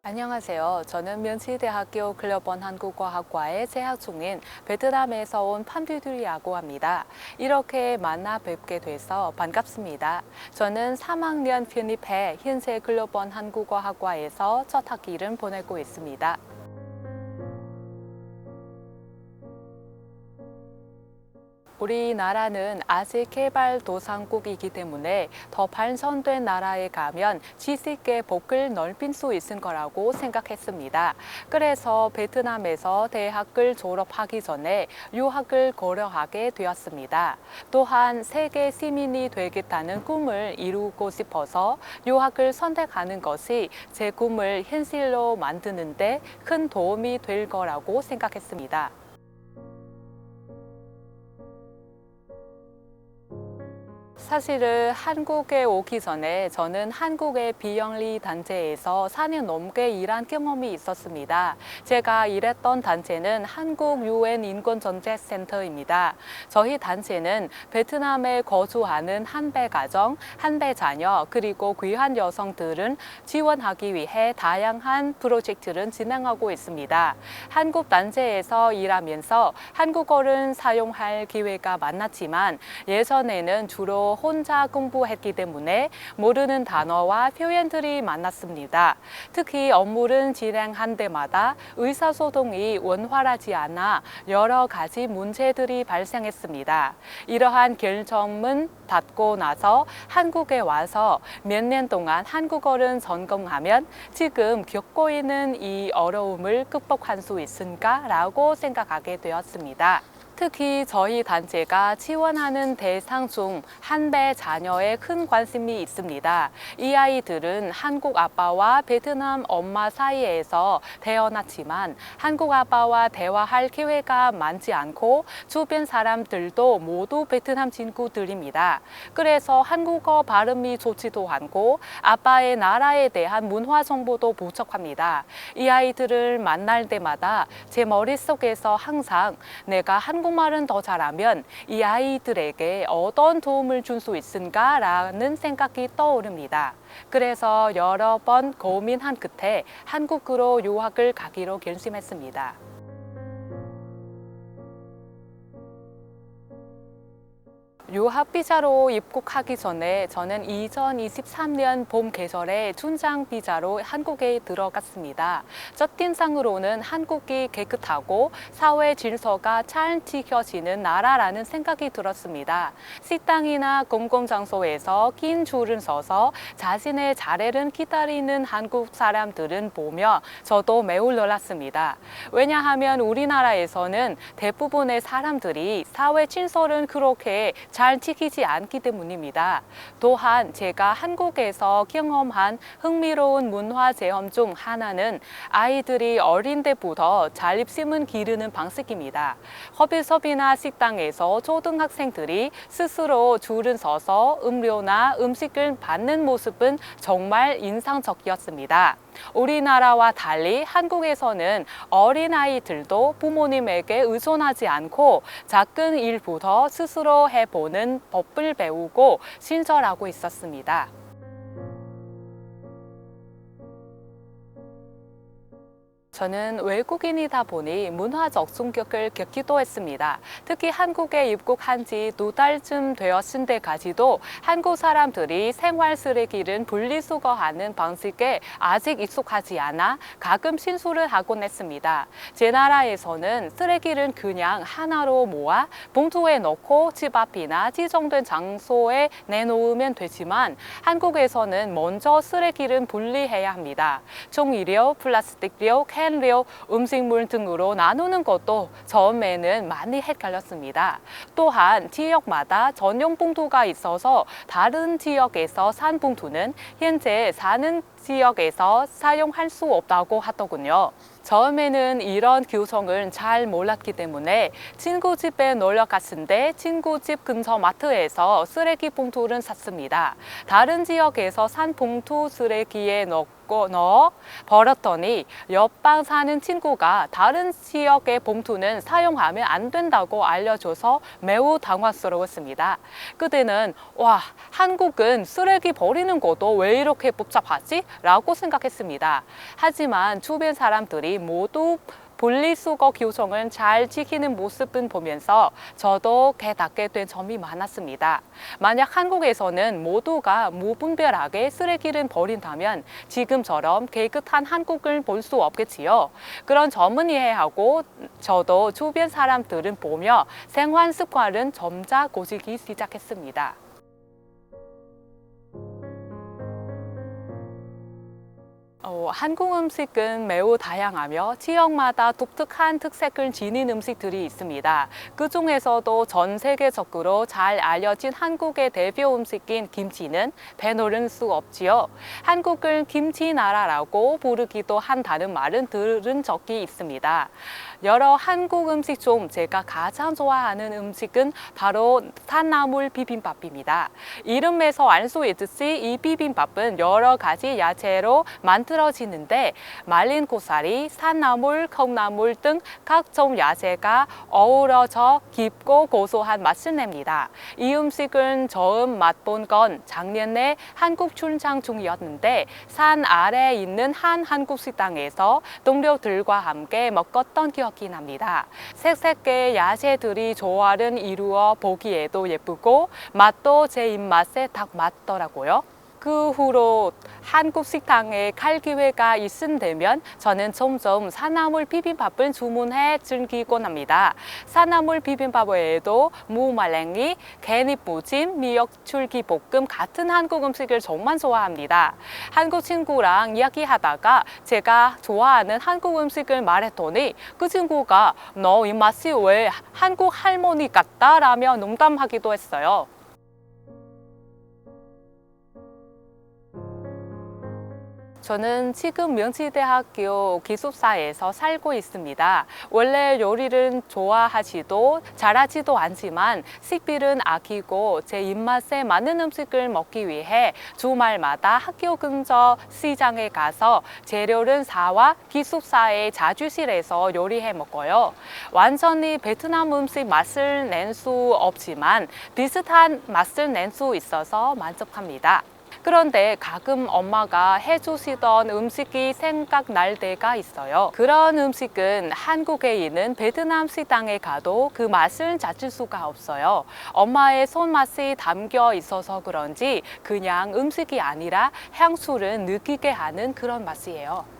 안녕하세요. 저는 명치대학교 클러번 한국어학과에 재학 중인 베트남에서 온 판듀들이라고 합니다. 이렇게 만나 뵙게 돼서 반갑습니다. 저는 3학년 편입해 현재 클러번 한국어학과에서 첫 학기를 보내고 있습니다. 우리나라는 아직 개발도상국이기 때문에 더 발전된 나라에 가면 지식의 폭을 넓힐 수 있을 거라고 생각했습니다. 그래서 베트남에서 대학을 졸업하기 전에 유학을 고려하게 되었습니다. 또한 세계 시민이 되겠다는 꿈을 이루고 싶어서 유학을 선택하는 것이 제 꿈을 현실로 만드는 데 큰 도움이 될 거라고 생각했습니다. 사실은 한국에 오기 전에 저는 한국의 비영리 단체에서 4년 넘게 일한 경험이 있었습니다. 제가 일했던 단체는 한국 유엔 인권정책센터입니다. 저희 단체는 베트남에 거주하는 한배 가정, 한배 자녀, 그리고 귀한 여성들을 지원하기 위해 다양한 프로젝트를 진행하고 있습니다. 한국 단체에서 일하면서 한국어를 사용할 기회가 많았지만 예전에는 주로 혼자 공부했기 때문에 모르는 단어와 표현들이 많았습니다. 특히 업무를 진행한 때마다 의사소통이 원활하지 않아 여러 가지 문제들이 발생했습니다. 이러한 결점은 닫고 나서 한국에 와서 몇 년 동안 한국어를 전공하면 지금 겪고 있는 이 어려움을 극복할 수 있을까라고 생각하게 되었습니다. 특히 저희 단체가 지원하는 대상 중 한배 자녀에 큰 관심이 있습니다. 이 아이들은 한국 아빠와 베트남 엄마 사이에서 태어났지만 한국 아빠와 대화할 기회가 많지 않고 주변 사람들도 모두 베트남 친구들입니다. 그래서 한국어 발음이 좋지도 않고 아빠의 나라에 대한 문화 정보도 부족합니다. 이 아이들을 만날 때마다 제 머릿속에서 항상 내가 한국말은 더 잘하면 이 아이들에게 어떤 도움을 줄 수 있을까라는 생각이 떠오릅니다. 그래서 여러 번 고민한 끝에 한국으로 유학을 가기로 결심했습니다. 유학 비자로 입국하기 전에 저는 2023년 봄 계절에 춘장 비자로 한국에 들어갔습니다. 첫인상으로는 한국이 깨끗하고 사회 질서가 잘 지켜지는 나라라는 생각이 들었습니다. 식당이나 공공장소에서 긴 줄을 서서 자신의 차례를 기다리는 한국 사람들은 보며 저도 매우 놀랐습니다. 왜냐하면 우리나라에서는 대부분의 사람들이 사회 질서를 그렇게 잘 지키지 않기 때문입니다. 또한 제가 한국에서 경험한 흥미로운 문화 체험 중 하나는 아이들이 어린 때부터 자립심을 기르는 방식입니다. 커피숍이나 식당에서 초등학생들이 스스로 줄을 서서 음료나 음식을 받는 모습은 정말 인상적이었습니다. 우리나라와 달리 한국에서는 어린아이들도 부모님에게 의존하지 않고 작은 일부터 스스로 해보는 법을 배우고 신설하고 있었습니다. 저는 외국인이다 보니 문화적 충격을 겪기도 했습니다. 특히 한국에 입국한 지 2달쯤 되었을 때까지도 한국 사람들이 생활 쓰레기를 분리수거하는 방식에 아직 익숙하지 않아 가끔 실수를 하곤 했습니다. 제 나라에서는 쓰레기를 그냥 하나로 모아 봉투에 넣고 집 앞이나 지정된 장소에 내놓으면 되지만 한국에서는 먼저 쓰레기를 분리해야 합니다. 종이료, 플라스틱료, 캔료, 음식물 등으로 나누는 것도 처음에는 많이 헷갈렸습니다. 또한 지역마다 전용 봉투가 있어서 다른 지역에서 산 봉투는 현재 사는 지역에서 사용할 수 없다고 하더군요. 처음에는 이런 규정을 잘 몰랐기 때문에 친구 집에 놀러 갔는데 친구 집 근처 마트에서 쓰레기 봉투를 샀습니다. 다른 지역에서 산 봉투 쓰레기에 넣어 버렸더니 옆방 사는 친구가 다른 지역의 봉투는 사용하면 안 된다고 알려줘서 매우 당황스러웠습니다. 그때는 와, 한국은 쓰레기 버리는 것도 왜 이렇게 복잡하지? 라고 생각했습니다. 하지만 주변 사람들이 모두 분리수거 규정을 잘 지키는 모습을 보면서 저도 깨닫게 된 점이 많았습니다. 만약 한국에서는 모두가 무분별하게 쓰레기를 버린다면 지금처럼 깨끗한 한국을 볼 수 없겠지요. 그런 점은 이해하고 저도 주변 사람들을 보며 생활 습관을 점차 고치기 시작했습니다. 한국 음식은 매우 다양하며 지역마다 독특한 특색을 지닌 음식들이 있습니다. 그 중에서도 전 세계적으로 잘 알려진 한국의 대표 음식인 김치는 빼놓을 수 없지요. 한국을 김치 나라라고 부르기도 한다는 말은 들은 적이 있습니다. 여러 한국 음식 중 제가 가장 좋아하는 음식은 바로 산나물 비빔밥입니다. 이름에서 알 수 있듯이 이 비빔밥은 여러 가지 야채로 만들어지는데 말린 고사리, 산나물, 콩나물 등 각종 야채가 어우러져 깊고 고소한 맛을 냅니다. 이 음식은 처음 맛본 건 작년에 한국 출장 중이었는데 산 아래에 있는 한 한국 식당에서 동료들과 함께 먹었던 기억이 납니다. 색색의 야채들이 조화를 이루어 보기에도 예쁘고 맛도 제 입맛에 딱 맞더라고요. 그 후로 한국 식당에 갈 기회가 있으면 저는 점점 산나물 비빔밥을 주문해 즐기곤 합니다. 산나물 비빔밥 외에도 무말랭이, 깻잎무침, 미역 줄기볶음 같은 한국 음식을 정말 좋아합니다. 한국 친구랑 이야기하다가 제가 좋아하는 한국 음식을 말했더니 그 친구가 너 입맛이 왜 한국 할머니 같다? 라며 농담하기도 했어요. 저는 지금 명지대학교 기숙사에서 살고 있습니다. 원래 요리를 좋아하지도 잘하지도 않지만 식비는 아끼고 제 입맛에 맞는 음식을 먹기 위해 주말마다 학교 근처 시장에 가서 재료를 사와 기숙사의 자주실에서 요리해 먹어요. 완전히 베트남 음식 맛을 낼 수 없지만 비슷한 맛을 낼 수 있어서 만족합니다. 그런데 가끔 엄마가 해주시던 음식이 생각날 때가 있어요. 그런 음식은 한국에 있는 베트남 식당에 가도 그 맛을 찾을 수가 없어요. 엄마의 손맛이 담겨 있어서 그런지 그냥 음식이 아니라 향수를 느끼게 하는 그런 맛이에요.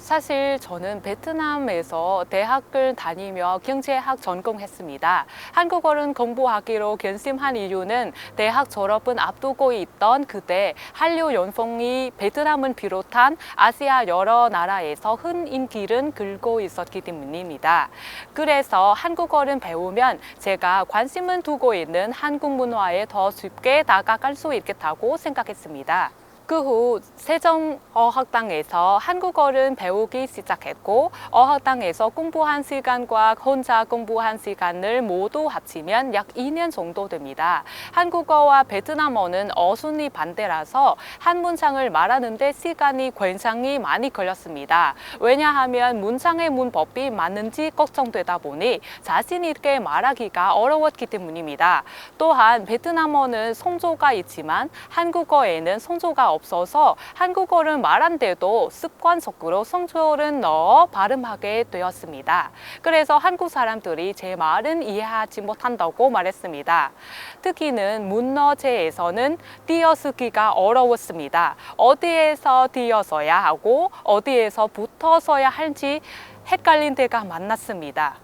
사실 저는 베트남에서 대학을 다니며 경제학 전공했습니다. 한국어를 공부하기로 결심한 이유는 대학 졸업은 앞두고 있던 그때 한류 연봉이 베트남을 비롯한 아시아 여러 나라에서 큰 인기를 끌고 있었기 때문입니다. 그래서 한국어를 배우면 제가 관심을 두고 있는 한국 문화에 더 쉽게 다가갈 수 있겠다고 생각했습니다. 그 후 세종어학당에서 한국어를 배우기 시작했고 어학당에서 공부한 시간과 혼자 공부한 시간을 모두 합치면 약 2년 정도 됩니다. 한국어와 베트남어는 어순이 반대라서 한 문장을 말하는데 시간이 굉장히 많이 걸렸습니다. 왜냐하면 문장의 문법이 맞는지 걱정되다 보니 자신 있게 말하기가 어려웠기 때문입니다. 또한 베트남어는 성조가 있지만 한국어에는 성조가 없어서 한국어를 말한데도 습관적으로 성조를 넣어 발음하게 되었습니다. 그래서 한국 사람들이 제 말은 이해하지 못한다고 말했습니다. 특히는 문어체에서는 띄어쓰기가 어려웠습니다. 어디에서 띄어서야 하고 어디에서 붙어서야 할지 헷갈린 때가 많았습니다.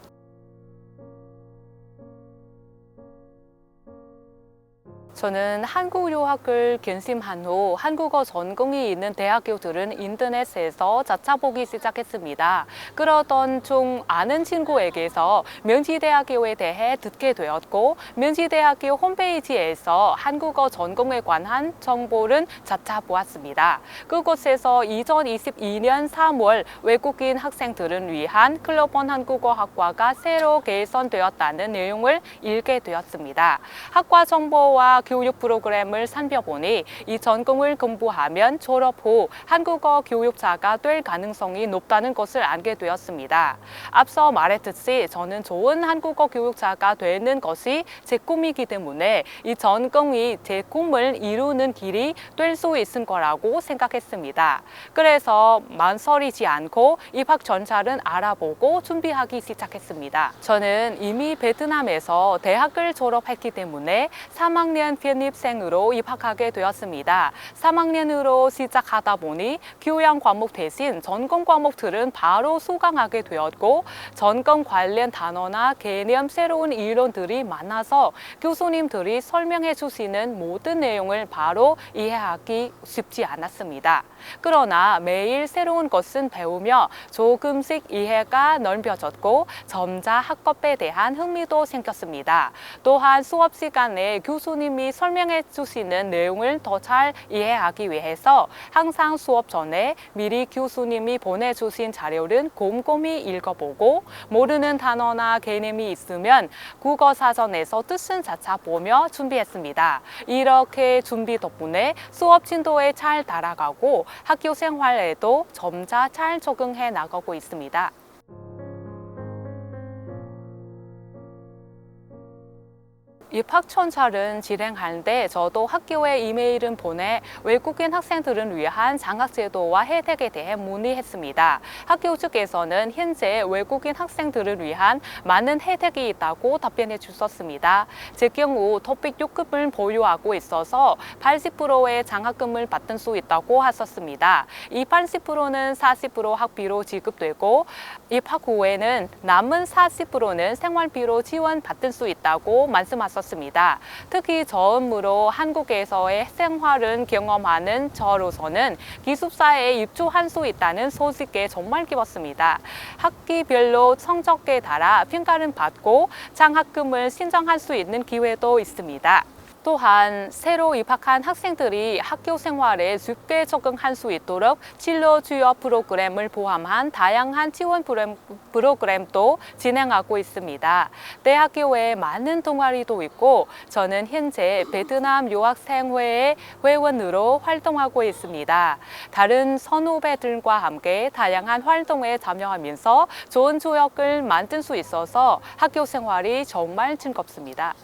저는 한국 유학을 결심한 후 한국어 전공이 있는 대학교들은 인터넷에서 찾아보기 시작했습니다. 그러던 중 아는 친구에게서 명지대학교에 대해 듣게 되었고 명지대학교 홈페이지에서 한국어 전공에 관한 정보를 찾아보았습니다. 그곳에서 2022년 3월 외국인 학생들을 위한 글로벌 한국어 학과가 새로 개설되었다는 내용을 읽게 되었습니다. 학과 정보와 교육 프로그램을 살펴보니 이 전공을 공부하면 졸업 후 한국어 교육자가 될 가능성이 높다는 것을 알게 되었습니다. 앞서 말했듯이 저는 좋은 한국어 교육자가 되는 것이 제 꿈이기 때문에 이 전공이 제 꿈을 이루는 길이 될 수 있을 거라고 생각했습니다. 그래서 망설이지 않고 입학 전자를 알아보고 준비하기 시작했습니다. 저는 이미 베트남에서 대학을 졸업했기 때문에 3학년 편입생으로 입학하게 되었습니다. 3학년으로 시작하다 보니 교양 과목 대신 전공 과목들은 바로 수강하게 되었고 전공 관련 단어나 개념 새로운 이론들이 많아서 교수님들이 설명해 주시는 모든 내용을 바로 이해하기 쉽지 않았습니다. 그러나 매일 새로운 것은 배우며 조금씩 이해가 넓혀졌고 점차 학업에 대한 흥미도 생겼습니다. 또한 수업 시간에 교수님이 설명해 주시는 내용을 더 잘 이해하기 위해서 항상 수업 전에 미리 교수님이 보내주신 자료를 곰곰이 읽어보고 모르는 단어나 개념이 있으면 국어사전에서 뜻을 찾아보며 준비했습니다. 이렇게 준비 덕분에 수업 진도에 잘 따라가고 학교 생활에도 점차 잘 적응해 나가고 있습니다. 입학 천차를 진행할 때 저도 학교에 이메일을 보내 외국인 학생들을 위한 장학제도와 혜택에 대해 문의했습니다. 학교 측에서는 현재 외국인 학생들을 위한 많은 혜택이 있다고 답변해 주셨습니다. 제 경우 토픽 6급을 보유하고 있어서 80%의 장학금을 받을 수 있다고 하셨습니다. 이 80%는 40% 학비로 지급되고 입학 후에는 남은 40%는 생활비로 지원받을 수 있다고 말씀하셨습니다. 특히 처음으로 한국에서의 생활을 경험하는 저로서는 기숙사에 입주할 수 있다는 소식에 정말 기뻤습니다. 학기별로 성적에 따라 평가를 받고 장학금을 신청할 수 있는 기회도 있습니다. 또한 새로 입학한 학생들이 학교 생활에 쉽게 적응할 수 있도록 진로 취업 프로그램을 포함한 다양한 지원 프로그램도 진행하고 있습니다. 대학교에 많은 동아리도 있고 저는 현재 베트남 유학생회의 회원으로 활동하고 있습니다. 다른 선후배들과 함께 다양한 활동에 참여하면서 좋은 조력을 만들 수 있어서 학교 생활이 정말 즐겁습니다.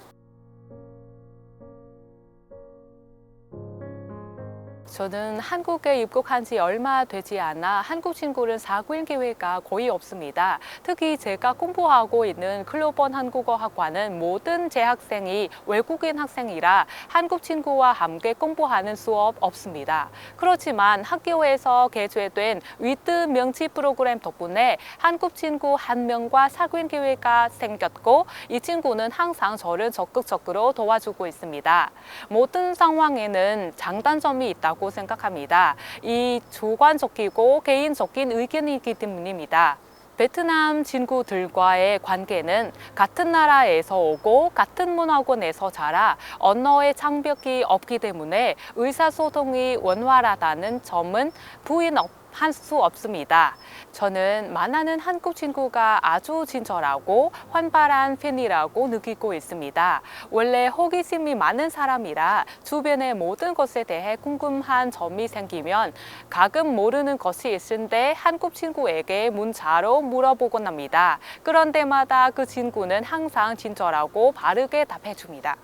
저는 한국에 입국한 지 얼마 되지 않아 한국 친구를 사귈 기회가 거의 없습니다. 특히 제가 공부하고 있는 글로벌 한국어 학과는 모든 재학생이 외국인 학생이라 한국 친구와 함께 공부하는 수업 없습니다. 그렇지만 학교에서 개최된 위드 명지 프로그램 덕분에 한국 친구 한 명과 사귈 기회가 생겼고 이 친구는 항상 저를 적극적으로 도와주고 있습니다. 모든 상황에는 장단점이 있다고 생각합니다. 이 주관적이고 개인적인 의견이기 때문입니다. 베트남 친구들과의 관계는 같은 나라에서 오고 같은 문화권에서 자라 언어의 장벽이 없기 때문에 의사소통이 원활하다는 점은 부인할 수 없습니다. 저는 만나는 한국 친구가 아주 친절하고 활발한 편이라고 느끼고 있습니다. 원래 호기심이 많은 사람이라 주변의 모든 것에 대해 궁금한 점이 생기면 가끔 모르는 것이 있을 때 한국 친구에게 문자로 물어보곤 합니다. 그런 때마다 그 친구는 항상 친절하고 바르게 답해 줍니다.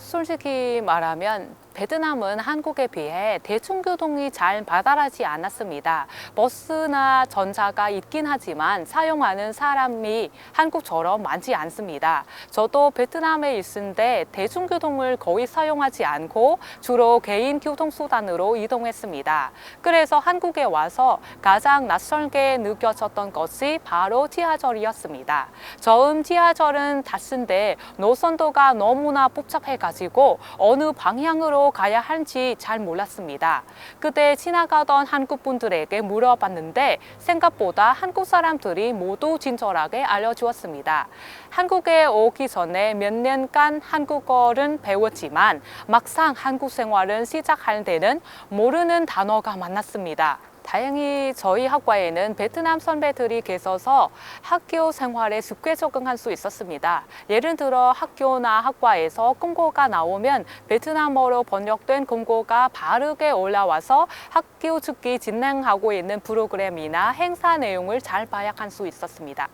솔직히 말하면 베트남은 한국에 비해 대중교통이 잘 발달하지 않았습니다. 버스나 전차가 있긴 하지만 사용하는 사람이 한국처럼 많지 않습니다. 저도 베트남에 있는데 대중교통을 거의 사용하지 않고 주로 개인 교통수단으로 이동했습니다. 그래서 한국에 와서 가장 낯설게 느껴졌던 것이 바로 지하철이었습니다. 처음 지하철은 탔는데 노선도가 너무나 복잡해가지고 어느 방향으로 가야 할지 잘 몰랐습니다. 그때 지나가던 한국 분들에게 물어봤는데 생각보다 한국 사람들이 모두 친절하게 알려주었습니다. 한국에 오기 전에 몇 년간 한국어를 배웠지만 막상 한국 생활을 시작할 때는 모르는 단어가 많았습니다. 다행히 저희 학과에는 베트남 선배들이 계셔서 학교 생활에 쉽게 적응할 수 있었습니다. 예를 들어 학교나 학과에서 공고가 나오면 베트남어로 번역된 공고가 바르게 올라와서 학교 측이 진행하고 있는 프로그램이나 행사 내용을 잘 파악할 수 있었습니다.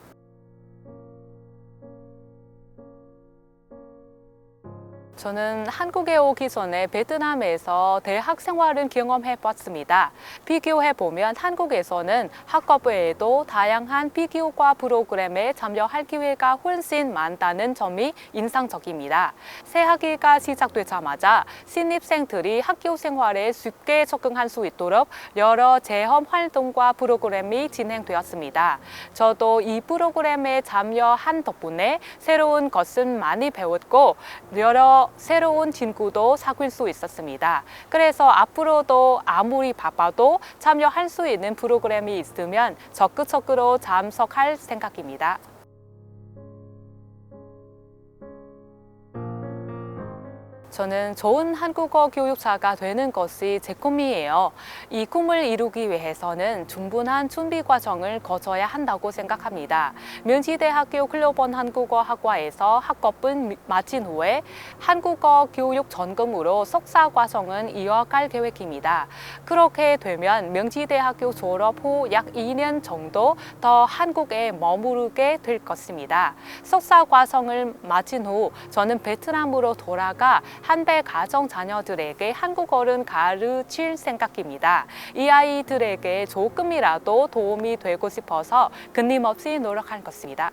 저는 한국에 오기 전에 베트남에서 대학 생활을 경험해 봤습니다. 비교해 보면 한국에서는 학업 외에도 다양한 비교과 프로그램에 참여할 기회가 훨씬 많다는 점이 인상적입니다. 새 학기가 시작되자마자 신입생들이 학교 생활에 쉽게 적응할 수 있도록 여러 체험 활동과 프로그램이 진행되었습니다. 저도 이 프로그램에 참여한 덕분에 새로운 것을 많이 배웠고 여러 새로운 친구도 사귈 수 있었습니다. 그래서 앞으로도 아무리 바빠도 참여할 수 있는 프로그램이 있으면 적극적으로 참석할 생각입니다. 저는 좋은 한국어 교육자가 되는 것이 제 꿈이에요. 이 꿈을 이루기 위해서는 충분한 준비 과정을 거쳐야 한다고 생각합니다. 명지대학교 글로벌 한국어 학과에서 학업은 마친 후에 한국어 교육 전공으로 석사 과정은 이어갈 계획입니다. 그렇게 되면 명지대학교 졸업 후 약 2년 정도 더 한국에 머무르게 될 것입니다. 석사 과정을 마친 후 저는 베트남으로 돌아가 한배 가정 자녀들에게 한국어를 가르칠 생각입니다. 이 아이들에게 조금이라도 도움이 되고 싶어서 끊임없이 노력할 것입니다.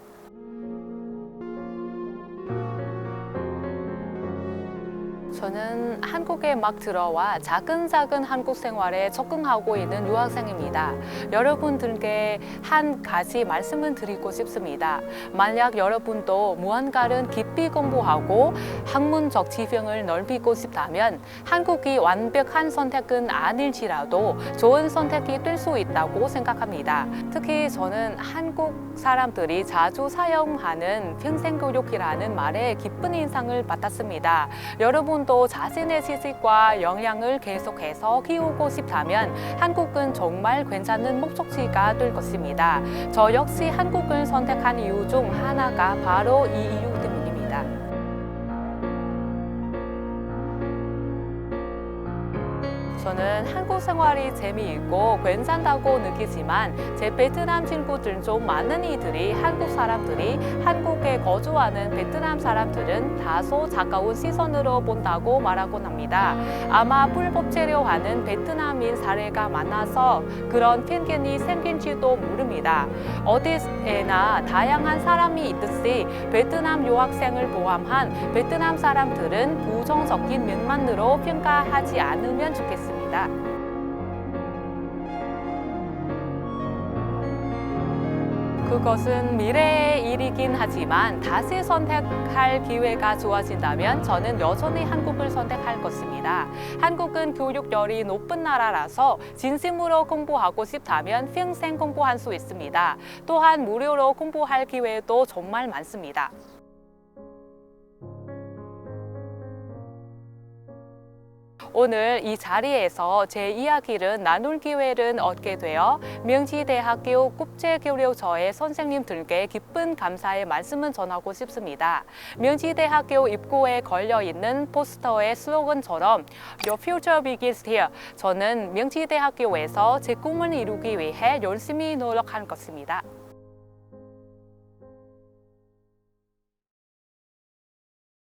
저는 한국에 막 들어와 차근차근 한국 생활에 적응하고 있는 유학생입니다. 여러분들께 한 가지 말씀을 드리고 싶습니다. 만약 여러분도 무언가를 깊이 공부하고 학문적 지평을 넓히고 싶다면 한국이 완벽한 선택은 아닐지라도 좋은 선택이 될 수 있다고 생각합니다. 특히 저는 한국 사람들이 자주 사용하는 평생교육이라는 말에 깊은 인상을 받았습니다. 여러분도 자신의 지식과 역량을 계속해서 키우고 싶다면 한국은 정말 괜찮은 목적지가 될 것입니다. 저 역시 한국을 선택한 이유 중 하나가 바로 이 이유 때문입니다. 저는 한국 생활이 재미있고 괜찮다고 느끼지만 제 베트남 친구들 중 많은 이들이 한국 사람들이 한국에 거주하는 베트남 사람들은 다소 차가운 시선으로 본다고 말하곤 합니다. 아마 불법 체류하는 베트남인 사례가 많아서 그런 편견이 생긴지도 모릅니다. 어디에나 다양한 사람이 있듯이 베트남 유학생을 포함한 베트남 사람들은 부정적인 면만으로 평가하지 않으면 좋겠습니다. 그것은 미래의 일이긴 하지만 다시 선택할 기회가 주어진다면 저는 여전히 한국을 선택할 것입니다. 한국은 교육열이 높은 나라라서 진심으로 공부하고 싶다면 평생 공부할 수 있습니다. 또한 무료로 공부할 기회도 정말 많습니다. 오늘 이 자리에서 제 이야기를 나눌 기회를 얻게 되어 명지대학교 국제교류처의 선생님들께 깊은 감사의 말씀을 전하고 싶습니다. 명지대학교 입구에 걸려있는 포스터의 슬로건처럼 Your future begins here. 저는 명지대학교에서 제 꿈을 이루기 위해 열심히 노력할 것입니다.